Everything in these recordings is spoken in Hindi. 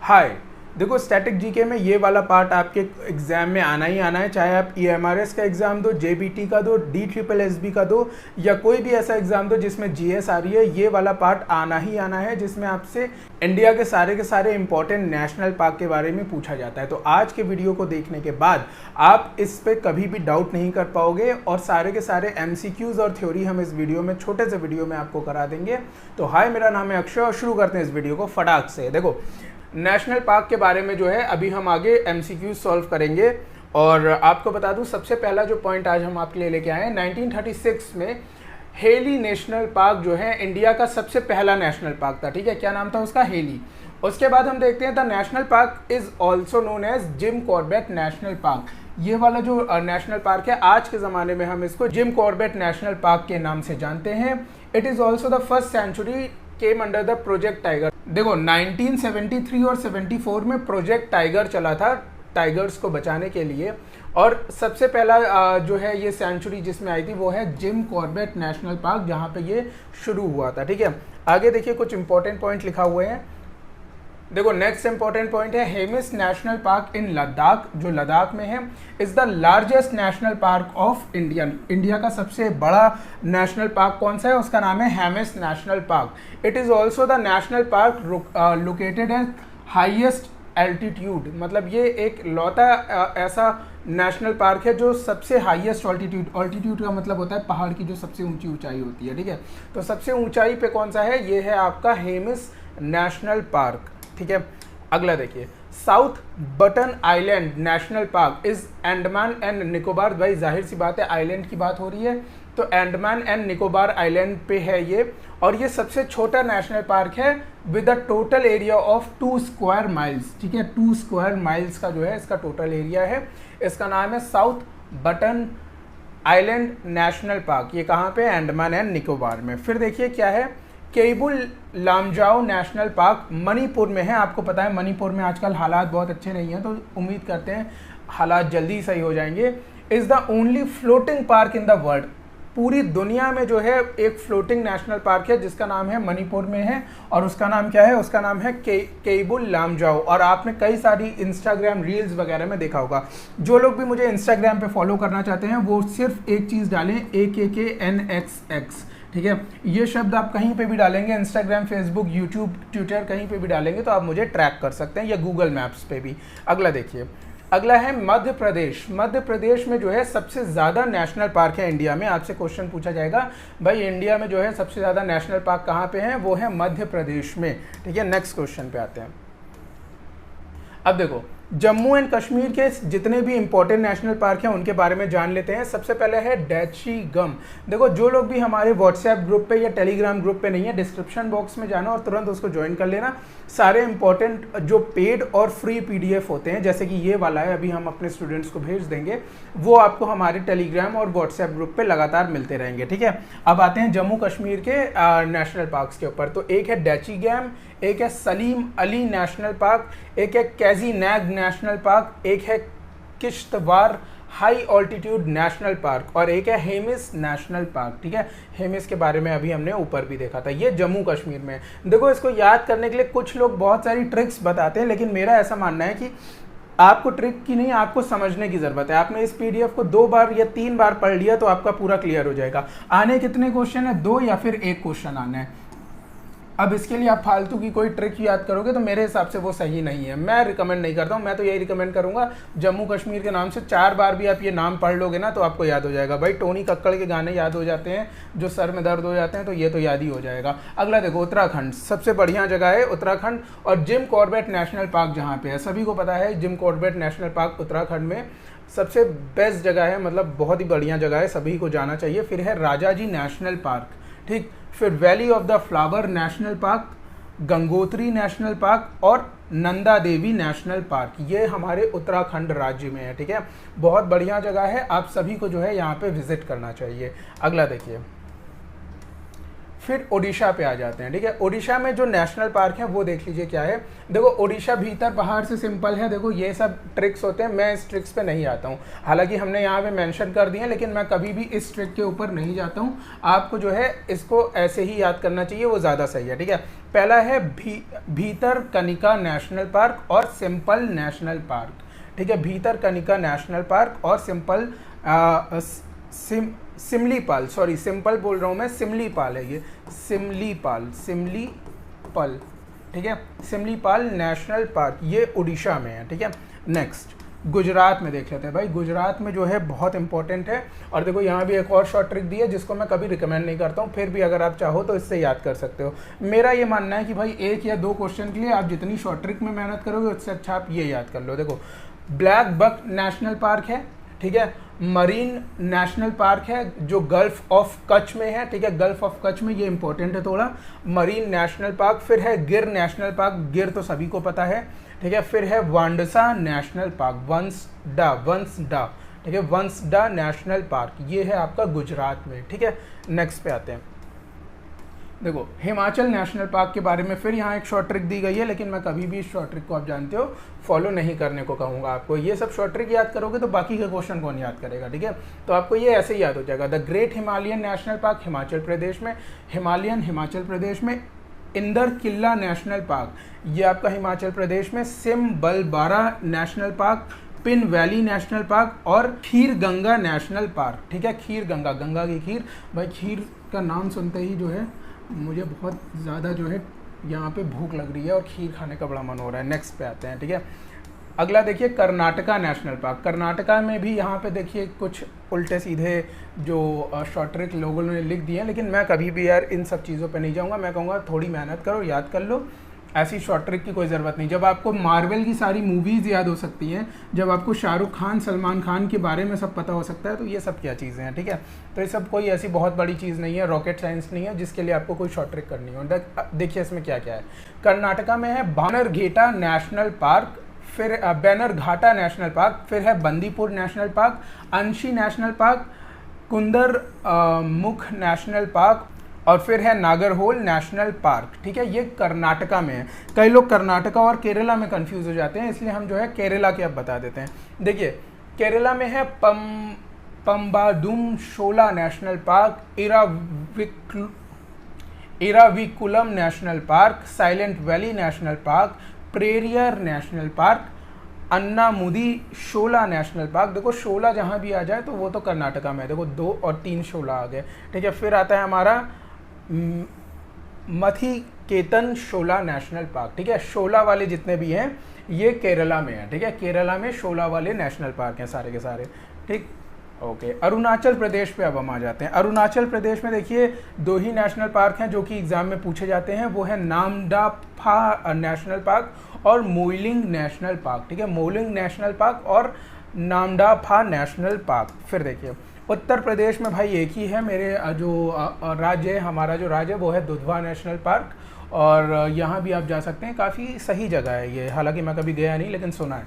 हाय। देखो, स्टैटिक जीके में ये वाला पार्ट आपके एग्जाम में आना ही आना है, चाहे आप ईएमआरएस का एग्जाम दो, जेबीटी का दो, DSSB का दो, या कोई भी ऐसा एग्जाम दो जिसमें जीएस आ रही है। ये वाला पार्ट आना ही आना है, जिसमें आपसे इंडिया के सारे इंपॉर्टेंट नेशनल पार्क के बारे में पूछा जाता है। तो आज के वीडियो को देखने के बाद आप इस पर कभी भी डाउट नहीं कर पाओगे, और सारे के सारे एमसीक्यूज और थ्योरी हम इस वीडियो में, छोटे से वीडियो में आपको करा देंगे। तो हाय, मेरा नाम है अक्षय और शुरू करते हैं इस वीडियो को फटाक से। देखो, नेशनल पार्क के बारे में जो है अभी हम आगे एमसीक्यू सॉल्व करेंगे, और आपको बता दूं सबसे पहला जो पॉइंट आज हम आपके लिए लेके आए हैं, 1936 में हेली नेशनल पार्क जो है इंडिया का सबसे पहला नेशनल पार्क था। ठीक है, क्या नाम था उसका? हेली। उसके बाद हम देखते हैं the national park is also known as Jim Corbett national park. ये वाला जो नेशनल पार्क है, आज के ज़माने में हम इसको जिम कॉर्बेट नेशनल पार्क के नाम से जानते हैं। It is also the first sanctuary came under the Project Tiger. देखो, 1973 और 74 में प्रोजेक्ट टाइगर चला था टाइगर्स को बचाने के लिए, और सबसे पहला जो है ये सेंचुरी जिसमें आई थी वो है जिम कॉर्बेट नेशनल पार्क, जहाँ पे ये शुरू हुआ था। ठीक है, आगे देखिए कुछ इंपॉर्टेंट पॉइंट लिखा हुए हैं। देखो, नेक्स्ट इंपॉर्टेंट पॉइंट है हेमिस नेशनल पार्क इन लद्दाख, जो लद्दाख में है, is the largest national park of India. India का सबसे बड़ा नेशनल पार्क कौन सा है? उसका नाम है Hemis national park. It is also the national park located at highest altitude, मतलब ये एक लौता ऐसा नेशनल पार्क है जो सबसे हाईएस्ट ऑल्टीट्यूड का मतलब होता है पहाड़ की जो सबसे ऊंची ऊंचाई होती है। ठीक है, तो सबसे ऊंचाई पे कौन सा है? ये है आपका हेमिस नेशनल पार्क। ठीक है, अगला देखिए, south button island national park is Andaman and Nicobar. भाई जाहिर सी बात है, आइलैंड की बात हो रही है, तो अंडमान एंड निकोबार आइलैंड पे है ये, और ये सबसे छोटा नेशनल पार्क है with a total area of 2 square miles. ठीक है, 2 स्क्वायर माइल्स का जो है इसका टोटल एरिया है। इसका नाम है south button island national park. ये कहाँ पे? अंडमान एंड निकोबार में। फिर देखिए क्या है, केबुल लामजाओ नेशनल पार्क मणिपुर में है। आपको पता है मणिपुर में आजकल हालात बहुत अच्छे नहीं हैं, तो उम्मीद करते हैं हालात जल्दी सही हो जाएंगे। Is the only floating park in the world. पूरी दुनिया में जो है एक फ्लोटिंग नेशनल पार्क है जिसका नाम है मणिपुर में है, और उसका नाम क्या है? उसका नाम है केबुल लामजाओ। और आपने कई सारी इंस्टाग्राम रील्स वगैरह में देखा होगा। जो लोग भी मुझे इंस्टाग्राम पे फॉलो करना चाहते हैं वो सिर्फ एक चीज़ डालें, AKKNXX। ठीक है, ये शब्द आप कहीं पे भी डालेंगे, इंस्टाग्राम, फेसबुक, यूट्यूब, ट्विटर, कहीं पे भी डालेंगे तो आप मुझे ट्रैक कर सकते हैं, या गूगल मैप्स पे भी। अगला देखिए, अगला है मध्य प्रदेश। मध्य प्रदेश में जो है सबसे ज़्यादा नेशनल पार्क है इंडिया में। आपसे क्वेश्चन पूछा जाएगा, भाई इंडिया में जो है सबसे ज़्यादा नेशनल पार्क कहाँ पे हैं? वो है मध्य प्रदेश में। ठीक है, नेक्स्ट क्वेश्चन पे आते हैं। अब देखो, जम्मू एंड कश्मीर के जितने भी इंपॉर्टेंट नेशनल पार्क हैं उनके बारे में जान लेते हैं। सबसे पहले है डैची गम। देखो, जो लोग भी हमारे व्हाट्सएप ग्रुप पे या टेलीग्राम ग्रुप पे नहीं है, डिस्क्रिप्शन बॉक्स में जाना और तुरंत उसको ज्वाइन कर लेना। सारे इंपॉर्टेंट जो पेड और फ्री PDF होते हैं, जैसे कि ये वाला है, अभी हम अपने स्टूडेंट्स को भेज देंगे, वो आपको हमारे टेलीग्राम और व्हाट्सएप ग्रुप पे लगातार मिलते रहेंगे। ठीक है, अब आते हैं जम्मू कश्मीर के नेशनल पार्क्स के ऊपर। तो एक है डैची गैम, एक है सलीम अली नेशनल पार्क, एक है कैजी नैग नेशनल पार्क, एक है Kishtwar high altitude national park, और एक है हेमिस नेशनल पार्क। ठीक है, हेमिस के बारे में अभी हमने ऊपर भी देखा था। ये जम्मू कश्मीर में। देखो, इसको याद करने के लिए कुछ लोग बहुत सारी ट्रिक्स बताते हैं, लेकिन मेरा ऐसा मानना है कि आपको ट्रिक की नहीं, आपको समझने की ज़रूरत है। आपने इस PDF को 2 बार या 3 बार पढ़ लिया तो आपका पूरा क्लियर हो जाएगा। आने कितने क्वेश्चन है? 2 या फिर 1 क्वेश्चन आना है। अब इसके लिए आप फालतू की कोई ट्रिक याद करोगे तो मेरे हिसाब से वो सही नहीं है, मैं रिकमेंड नहीं करता हूँ। मैं तो यही रिकमेंड करूँगा, जम्मू कश्मीर के नाम से 4 बार भी आप ये नाम पढ़ लोगे ना तो आपको याद हो जाएगा। भाई टोनी कक्कड़ के गाने याद हो जाते हैं, जो सर में दर्द हो जाते हैं, तो ये तो याद ही हो जाएगा। अगला देखो, उत्तराखंड सबसे बढ़िया जगह है उत्तराखंड, और जिम कॉर्बेट नेशनल पार्क जहाँ पे है, सभी को पता है gym Corbett national park Uttarakhand में सबसे बेस्ट जगह है, मतलब बहुत ही बढ़िया जगह है, सभी को जाना चाहिए। फिर है राजाजी नेशनल पार्क। ठीक, फिर valley of the flower national park, Gangotri national park और नंदा देवी नेशनल पार्क। ये हमारे उत्तराखंड राज्य में है। ठीक है, बहुत बढ़िया जगह है, आप सभी को जो है यहाँ पे विजिट करना चाहिए। अगला देखिए, फिर ओडिशा पे आ जाते हैं, ठीक है। ओडिशा में जो नेशनल पार्क है वो देख लीजिए क्या है। देखो ओडिशा भीतर पहाड़ से सिंपल है, देखो ये सब ट्रिक्स होते हैं, मैं इस ट्रिक्स पे नहीं आता हूँ। हालांकि हमने यहाँ पे मेंशन कर दिए, लेकिन मैं कभी भी इस ट्रिक के ऊपर नहीं जाता हूँ। आपको जो है इसको ऐसे ही याद करना चाहिए, वो ज़्यादा सही है, ठीक है। पहला है भीतरकनिका नेशनल पार्क और सिंपल नेशनल पार्क, ठीक है। भीतरकनिका नेशनल पार्क और सिंपल सिमलीपाल, सॉरी सिंपल बोल रहा हूँ मैं, सिमलीपाल है ये, सिमलीपाल, ठीक है। सिमलीपाल नेशनल पार्क ये उड़ीसा में है, ठीक है। नेक्स्ट गुजरात में देख लेते हैं भाई। गुजरात में जो है बहुत इंपॉर्टेंट है, और देखो यहाँ भी एक और शॉर्ट ट्रिक दी है जिसको मैं कभी रिकमेंड नहीं करता हूँ, फिर भी अगर आप चाहो तो इससे याद कर सकते हो। मेरा ये मानना है कि भाई 1 या 2 क्वेश्चन के लिए आप जितनी शॉर्ट ट्रिक में मेहनत करोगे उससे अच्छा आप ये याद कर लो। देखो ब्लैक बक नेशनल पार्क है, ठीक है। मरीन नेशनल पार्क है जो गल्फ ऑफ कच्छ में है, ठीक है। गल्फ ऑफ कच्छ में, ये इंपॉर्टेंट है थोड़ा, मरीन नेशनल पार्क। फिर है गिर नेशनल पार्क, गिर तो सभी को पता है, ठीक है। फिर है वांडसा नेशनल पार्क, वंसडा, ठीक है, वंसडा नेशनल पार्क, ये है आपका गुजरात में, ठीक है। नेक्स्ट पे आते हैं। देखो हिमाचल नेशनल पार्क के बारे में फिर यहाँ एक शॉर्ट ट्रिक दी गई है, लेकिन मैं कभी भी इस शॉर्ट ट्रिक को आप जानते हो फॉलो नहीं करने को कहूँगा आपको। ये सब शॉर्ट ट्रिक याद करोगे तो बाकी के क्वेश्चन कौन याद करेगा, ठीक है। तो आपको ये ऐसे ही याद हो जाएगा। The great Himalayan national park Himachal Pradesh में, हिमाचल प्रदेश में। इंदर किला नेशनल पार्क ये आपका हिमाचल प्रदेश में। Simbalbara national park, Pin valley national park और खीर गंगा नेशनल पार्क, ठीक है। खीर गंगा, गंगा की खीर, भाई खीर का नाम सुनते ही जो है मुझे बहुत ज़्यादा जो है यहाँ पे भूख लग रही है और खीर खाने का बड़ा मन हो रहा है। नेक्स्ट पे आते हैं, ठीक है। अगला देखिए कर्नाटका नेशनल पार्क। कर्नाटका में भी यहाँ पे देखिए कुछ उल्टे सीधे जो शॉर्ट ट्रिक लोगों ने लिख दिए हैं, लेकिन मैं कभी भी यार इन सब चीज़ों पे नहीं जाऊँगा। मैं कहूँगा थोड़ी मेहनत करो, याद कर लो, ऐसी शॉर्ट ट्रिक की कोई ज़रूरत नहीं। जब आपको मार्वल की सारी मूवीज़ याद हो सकती हैं, जब आपको शाहरुख खान, सलमान खान के बारे में सब पता हो सकता है, तो ये सब क्या चीज़ें हैं, ठीक है। तो ये सब कोई ऐसी बहुत बड़ी चीज़ नहीं है, रॉकेट साइंस नहीं है जिसके लिए आपको कोई शॉर्ट ट्रिक करनी हो। देखिए इसमें क्या क्या है। कर्नाटका में है बानरघेटा नेशनल पार्क, फिर बैनरघाटा नेशनल पार्क, फिर है बंदीपुर नेशनल पार्क, अंशी नेशनल पार्क, कुंदर मुख नेशनल पार्क और फिर है नागरहोल नेशनल पार्क, ठीक है। ये कर्नाटका में है। कई लोग कर्नाटका और केरला में कंफ्यूज हो जाते हैं, इसलिए हम जो है केरला के अब बता देते हैं। देखिए केरला में है Pambadum Shola national park, Eravikulam national park, silent valley national park, Periyar national park, Anamudi Shola national park. देखो शोला जहाँ भी आ जाए तो वो तो कर्नाटका में है। देखो 2 और 3 शोला आ गए, ठीक है। फिर आता है हमारा मथिकेतन शोला नेशनल पार्क, ठीक है। शोला वाले जितने भी हैं ये केरला में है, ठीक है। केरला में शोला वाले नेशनल पार्क हैं सारे के सारे, ठीक। ओके अरुणाचल प्रदेश पे अब हम आ जाते हैं। अरुणाचल प्रदेश में देखिए 2 ही नेशनल पार्क हैं जो कि एग्जाम में पूछे जाते हैं, वो है नामदाफा नेशनल पार्क और मोइलिंग नेशनल पार्क, ठीक है। मोइलिंग नेशनल पार्क और नामदाफा नेशनल पार्क। फिर देखिए उत्तर प्रदेश में भाई एक ही है, मेरे जो राज्य है, हमारा जो राज्य है वो है दुधवा नेशनल पार्क, और यहाँ भी आप जा सकते हैं, काफ़ी सही जगह है ये, हालांकि मैं कभी गया नहीं लेकिन सुना है।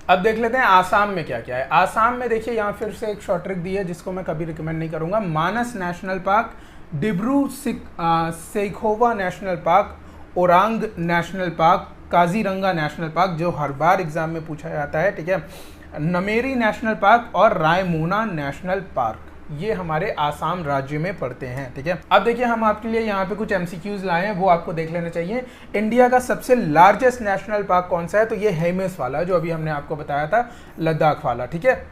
अब देख लेते हैं आसाम में क्या क्या है। आसाम में देखिए यहाँ फिर से एक शॉर्ट ट्रिक दी है जिसको मैं कभी रिकमेंड नहीं करूँगा। Manas national park, Dibru Saikhowa national park, Orang national park, Kaziranga national park जो हर बार एग्जाम में पूछा जाता है, ठीक है, नमेरी नेशनल पार्क और रायमोना नेशनल पार्क, ये हमारे आसाम राज्य में पड़ते हैं, ठीक है। अब देखिए हम आपके लिए यहाँ पे कुछ एमसीक्यूज लाए हैं, वो आपको देख लेना चाहिए। इंडिया का सबसे लार्जेस्ट नेशनल पार्क कौन सा है, तो ये हेमिस वाला जो अभी हमने आपको बताया था, लद्दाख वाला, ठीक है।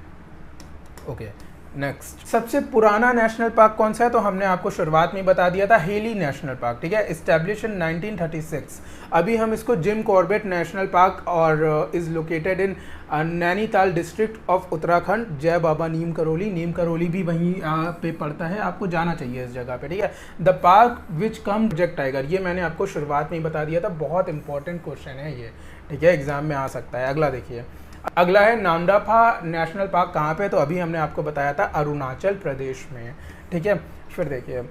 ओके नेक्स्ट, सबसे पुराना नेशनल पार्क कौन सा है, तो हमने आपको शुरुआत में बता दिया था, हेली नेशनल पार्क, ठीक है, एस्टेब्लिश इन 1936। अभी हम इसको जिम कॉर्बेट नेशनल पार्क और is located in Nainital district of Uttarakhand, जय बाबा नीम करोली भी वहीं पे पड़ता है, आपको जाना चाहिए इस जगह पे, ठीक है। The park which come project tiger, ये मैंने आपको शुरुआत में ही बता दिया था, बहुत इंपॉर्टेंट क्वेश्चन है ये, ठीक है, एग्जाम में आ सकता है। अगला देखिए, अगला है नामदाफा नेशनल पार्क कहाँ पे, तो अभी हमने आपको बताया था अरुणाचल प्रदेश में, ठीक है। फिर देखिए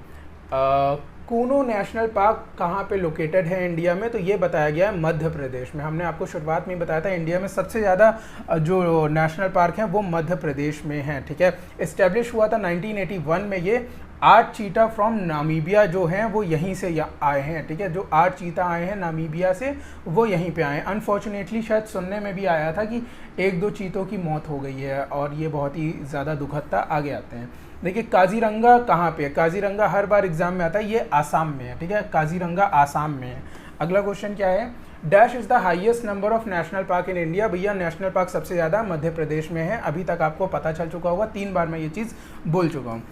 कूनो नेशनल पार्क कहाँ पे लोकेटेड है इंडिया में, तो ये बताया गया है मध्य प्रदेश में। हमने आपको शुरुआत में बताया था इंडिया में सबसे ज़्यादा जो नेशनल पार्क हैं वो मध्य प्रदेश में हैं, ठीक है। इस्टेब्लिश हुआ था 1981 में ये, 8 चीता फ्रॉम नामीबिया जो हैं वो यहीं से आए हैं, ठीक है। जो 8 चीता आए हैं नामीबिया से वो यहीं पे आए हैं। अनफॉर्चुनेटली शायद सुनने में भी आया था कि 1-2 चीतों की मौत हो गई है और ये बहुत ही ज़्यादा दुखद था। आगे आते हैं, देखिए काजीरंगा कहाँ पे है। काजीरंगा हर बार एग्जाम में आता है, ये आसाम में है, ठीक है। काजीरंगा आसाम में है। अगला क्वेश्चन क्या है, dash is the highest number of national park in India. भैया नेशनल पार्क सबसे ज़्यादा मध्य प्रदेश में है, अभी तक आपको पता चल चुका होगा, 3 बार मैं ये चीज़ बोल चुका हूँ।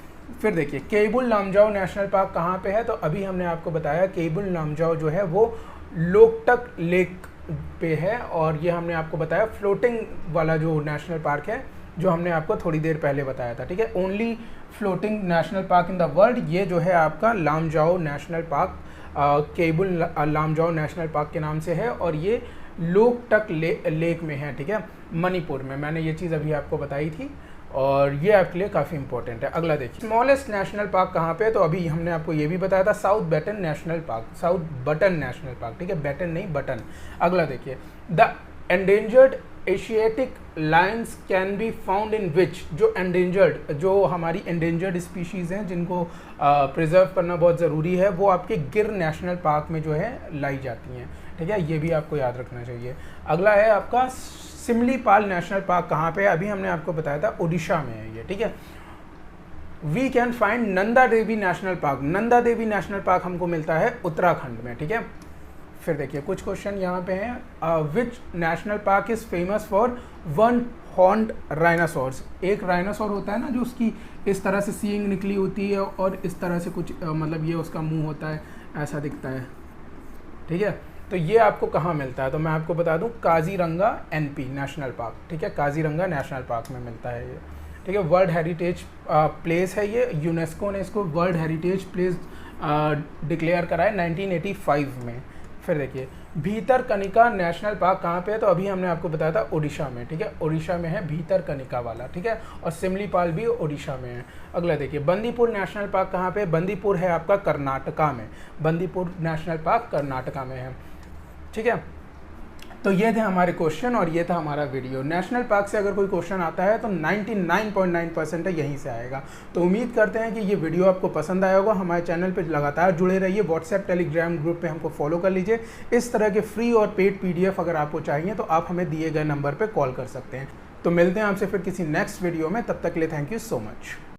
फिर देखिए केबुल लामजाओ नेशनल पार्क कहाँ पे है, तो अभी हमने आपको बताया केबुल लामजाओ जो है वो लोकटक लेक पे है, और ये हमने आपको बताया फ्लोटिंग वाला जो नेशनल पार्क है जो हमने आपको थोड़ी देर पहले बताया था, ठीक है। Only floating national park in the world, ये जो है आपका Lamjao national park Keibul Lamjao national park के नाम से है, और ये लोकटक लेक में है, ठीक है, मणिपुर में। मैंने ये चीज़ अभी आपको बताई थी और ये आपके लिए काफ़ी इंपॉर्टेंट है। अगला देखिए स्मॉलेस्ट नेशनल पार्क कहाँ पे है, तो अभी हमने आपको ये भी बताया था south button national park, south button national park, ठीक है, बटन नहीं बटन। अगला देखिए the endangered Asiatic lions can be found in which, जो एंडेंजर्ड, जो हमारी एंडेंजर्ड स्पीशीज़ हैं जिनको प्रिजर्व करना बहुत ज़रूरी है, वो आपके गिर नेशनल पार्क में जो है लाई जाती हैं, ठीक है, ये भी आपको याद रखना चाहिए। अगला है आपका सिमलीपाल नेशनल पार्क कहाँ पे है, अभी हमने आपको बताया था उड़ीसा में है ये, ठीक है। We can find Nanda Devi national park, Nanda Devi national park हमको मिलता है उत्तराखंड में, ठीक है। फिर देखिए कुछ क्वेश्चन यहाँ पे हैं, which national park is famous for one horned rhinoceros. एक राइनासोर होता है ना जो उसकी इस तरह से सींग निकली होती है और इस तरह से कुछ मतलब ये उसका मुंह होता है, ऐसा दिखता है, ठीक है। तो ये आपको कहाँ मिलता है, तो मैं आपको बता दूं काजीरंगा एनपी नेशनल पार्क, ठीक है, काजीरंगा नेशनल पार्क में मिलता है ये, ठीक है। वर्ल्ड हेरिटेज प्लेस है ये, यूनेस्को ने इसको वर्ल्ड हेरिटेज प्लेस डिक्लेयर करा है 1985 में। फिर देखिए भीतरकनिका नेशनल पार्क कहाँ पे है, तो अभी हमने आपको बताया था उड़ीसा में, ठीक है, उड़ीसा में है भीतरकनिका वाला, ठीक है, और सिमलीपाल भी उड़ीसा में है। अगला देखिए बंदीपुर नेशनल पार्क कहाँ पे, बंदीपुर है आपका कर्नाटका में, बंदीपुर नेशनल पार्क कर्नाटका में है, ठीक है। तो ये थे हमारे क्वेश्चन और ये था हमारा वीडियो। नेशनल पार्क से अगर कोई क्वेश्चन आता है तो 99.9% है यहीं से आएगा। तो उम्मीद करते हैं कि ये वीडियो आपको पसंद आया होगा। हमारे चैनल पे लगातार जुड़े रहिए, व्हाट्सएप टेलीग्राम ग्रुप पे हमको फॉलो कर लीजिए। इस तरह के फ्री और पेड PDF अगर आपको चाहिए तो आप हमें दिए गए नंबर पर कॉल कर सकते हैं। तो मिलते हैं आपसे फिर किसी नेक्स्ट वीडियो में, तब तक के लिए थैंक यू सो मच।